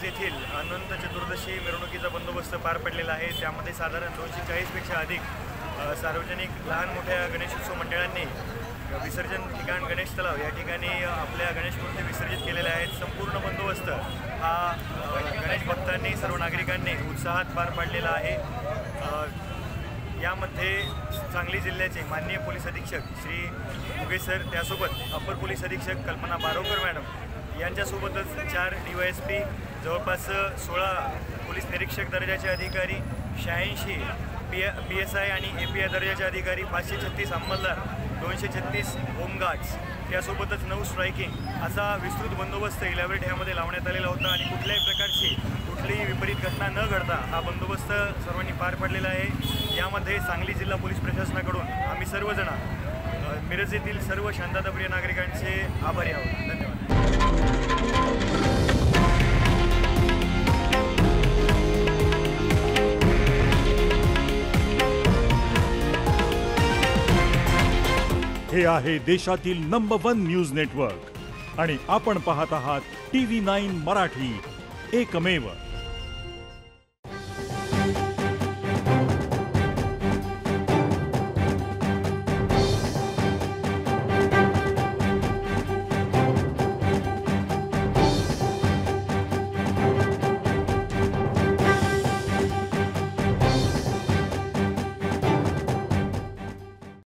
येथील अनंत चतुर्दशी मिरवणुकीचा बंदोबस्त पार पडलेला आहे। त्यामध्ये साधारण 240 पेक्षा अधिक सार्वजनिक लहान मोठ्या गणेशोत्सव मंडळांनी विसर्जन ठिकाण गणेश तलाव या ठिकाणी आपल्या गणेश मूर्ती विसर्जित केलेल्या आहेत। संपूर्ण बंदोबस्त हा गणेश भक्तांनी सर्व नागरिकांनी उत्साहात पार पाडलेला आहे। यामध्ये सांगली जिल्ह्याचे माननीय पोलीस अधीक्षक श्री मुगे सर, त्यासोबत अपर पोलीस अधीक्षक कल्पना बारोकर मॅडम यांच्यासोबतच 4 DYSP, जवळपास 16 पोलीस निरीक्षक दर्जाचे अधिकारी, 86 PSI आणि API दर्जाचे अधिकारी, 536 अंमलदार, 236 होमगार्ड्स, त्यासोबतच 9 स्ट्रायकिंग असा विस्तृत बंदोबस्त इलॅबोरेट ह्यामध्ये लावण्यात आलेला होता आणि कुठल्याही प्रकारची कुठलीही विपरीत घटना न घडता हा बंदोबस्त सर्वांनी पार पडलेला आहे। यामध्ये सांगली जिल्हा पोलीस प्रशासनाकडून आम्ही सर्वजण मिरज येथील सर्व शांतताप्रिय नागरिकांचे आभारी आहोत। धन्यवाद। हे आहे देशातील नंबर 1 न्यूज नेटवर्क आणि आपण पाहत आहात TV9 मराठी, एकमेव।